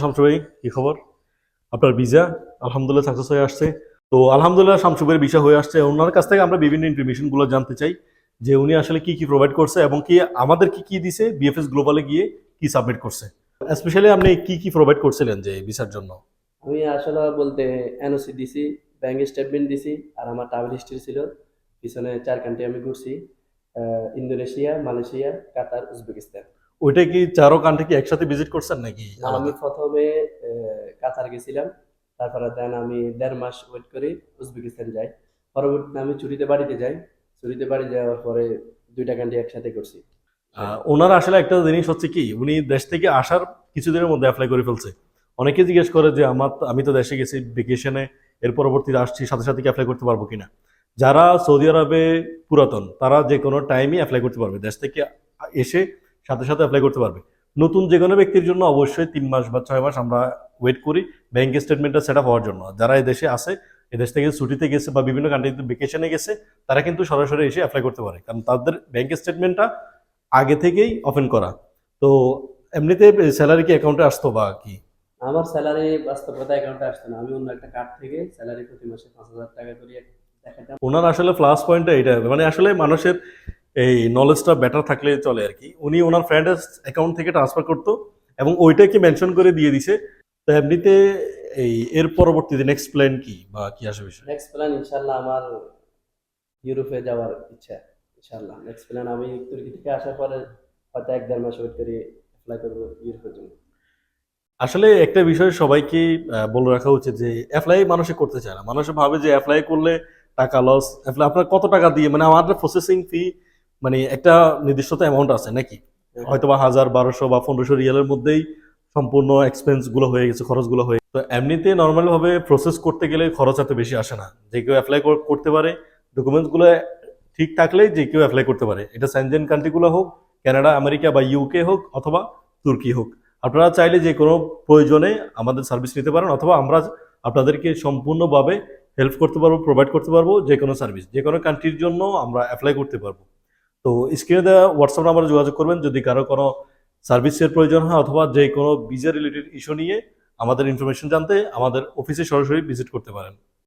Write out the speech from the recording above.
শামসু ভাই, কি খবর? আপনার ভিসা আলহামদুলিল্লাহ সাকসেস হয়ে আসছে। তো আলহামদুলিল্লাহ শামসু ভাইয়ের ভিসা হয়ে আসছে। ওনার কাছ থেকে আমরা বিভিন্ন ইনফরমেশন গুলো জানতে চাই যে উনি আসলে কি কি প্রোভাইড করছে এবং কি আমাদের কি কি দিছে বিএফএস গ্লোবালে গিয়ে কি সাবমিট করছে। স্পেশালি আপনি কি কি প্রোভাইড করছিলেন যে ভিসার জন্য? আমি আসলে বলতে এনওসি দিছি, ব্যাংক স্টেটমেন্ট দিছি, আর আমার ট্রাভেল হিস্ট্রি ছিল। পিছনে 4 কান্ট্রি আমি ঘুরছি: ইন্দোনেশিয়া, মালয়েশিয়া, কাতার, উজবেকিস্তান। ওইটা কি চারো কান্ট্রি কি একসাথে ভিজিট করছেন নাকি না, আমি আলাদা? প্রথমে কাতার গেছিলাম। তারপরে দেন আমি 1.5 মাস ওয়েট করি, উজবেকিস্তান যাই। পরবর্তীতে আমি ছুটিতে বাড়িতে যাই। ছুটিতে বাড়ি যাওয়ার পরে 2টা কান্ট্রি একসাথে করছি। ওনার আসলে একটা জিনিস হচ্ছে কি উনি দেশ থেকে আসার কিছুদিনের মধ্যে অ্যাপ্লাই করে ফেলছে। অনেকে জিজ্ঞেস করে যে আমি তো দেশে গেছি ভেকেশনে, এর পরবর্তীতে আসছি, সাথে সাথে কি অ্যাপ্লাই করতে পারবো কিনা। যারা সৌদি আরবে পুরাতন তারা যে কোনো টাইমই অ্যাপ্লাই করতে পারবে, দেশ থেকে এসে সাথে সাথে অ্যাপ্লাই করতে পারবে। নতুন যে কোনো ব্যক্তির জন্য অবশ্যই 3 মাস বা 6 মাস আমরা ওয়েট করি ব্যাংক স্টেটমেন্টটা সেট আপ হওয়ার জন্য। যারা এই দেশে আসে, এদেশ থেকে ছুটিতে গেছে বা বিভিন্ন কান্ট্রিতে ভেকেশনে গেছে, তারা কিন্তু সরাসরি এসে অ্যাপ্লাই করতে পারে, কারণ তাদের ব্যাংক স্টেটমেন্টটা আগে থেকেই ওপেন করা। তো এমনিতে স্যালারি কি অ্যাকাউন্টে আসতো বা কি? আমার স্যালারি বাস্তবতা অ্যাকাউন্টে আসতো না। আমি অন্য একটা কার্ড থেকে স্যালারি প্রতি মাসে 5,000 টাকা করে দেখাতাম। ওনার আসলে প্লাস পয়েন্টটা এটা, মানে আসলে মানুষের এই নলেজটা বেটার থাকলে চলে আর কি। উনি ওনার ফ্রেন্ডের অ্যাকাউন্ট থেকে ট্রান্সফার করতো এবং ওইটাকে মেনশন করে দিয়ে দিছে। তো এমনিতে এর পরবর্তীতে নেক্সট প্ল্যান কি বা কি আসে বিষয়? নেক্সট প্ল্যান ইনশাল্লাহ আমার ইউরোপে যাওয়ার ইচ্ছা। ইনশাল্লাহ নেক্সট প্ল্যান আমি তুর্কি থেকে আসার পরে হয়তো 1-1.5 মাস ওয়েট করে অ্যাপ্লাই করবো ইউরোপের জন্য। আসলে একটা বিষয় সবাইকে বলে রাখা উচিত যে অ্যাপ্লাই মানুষে করতে চায় না। মানুষে ভাবে যে অ্যাপ্লাই করলে টাকা লস। অ্যাপ্লাই আপনার কত টাকা দিয়ে, মানে আমাদের প্রসেসিং ফি মানে একটা নির্দিষ্ট অ্যামাউন্ট আছে নাকি, হ্যাঁ, হয়তো বা 1000, 1200 বা 1500 রিয়ালের সম্পূর্ণ এক্সপেন্স গুলো হয়ে গেছে, খরচগুলো হয়ে। তো এমনিতে নর্মাল ভাবে প্রসেস করতে গেলে খরচ এত বেশি আসে না। যে কেউ অ্যাপ্লাই করতে পারে, ডকুমেন্টস গুলো ঠিক থাকলেই যে কেউ অ্যাপ্লাই করতে পারে। এটা সেনজেন কান্ট্রিগুলো হোক, কানাডা, আমেরিকা বা ইউকে হোক, অথবা তুর্কি হোক। আপনারা চাইলে যে কোনো প্রয়োজনে আমাদের সার্ভিস নিতে পারেন, অথবা আমরা আপনাদেরকে সম্পূর্ণভাবে হেল্প করতে পারবো, প্রোভাইড করতে পারবো। যে কোনো সার্ভিস যে কোনো কান্ট্রির জন্য আমরা অ্যাপ্লাই করতে পারবো। তো স্ক্রিনে দেওয়া হোয়াটসঅ্যাপ নাম্বারে যোগাযোগ করবেন যদি কারো কোনো সার্ভিসের প্রয়োজন হয়, অথবা যে কোনো ভিসা রিলেটেড ইস্যু নিয়ে আমাদের ইনফরমেশন জানতে আমাদের অফিসে সরাসরি ভিজিট করতে পারেন।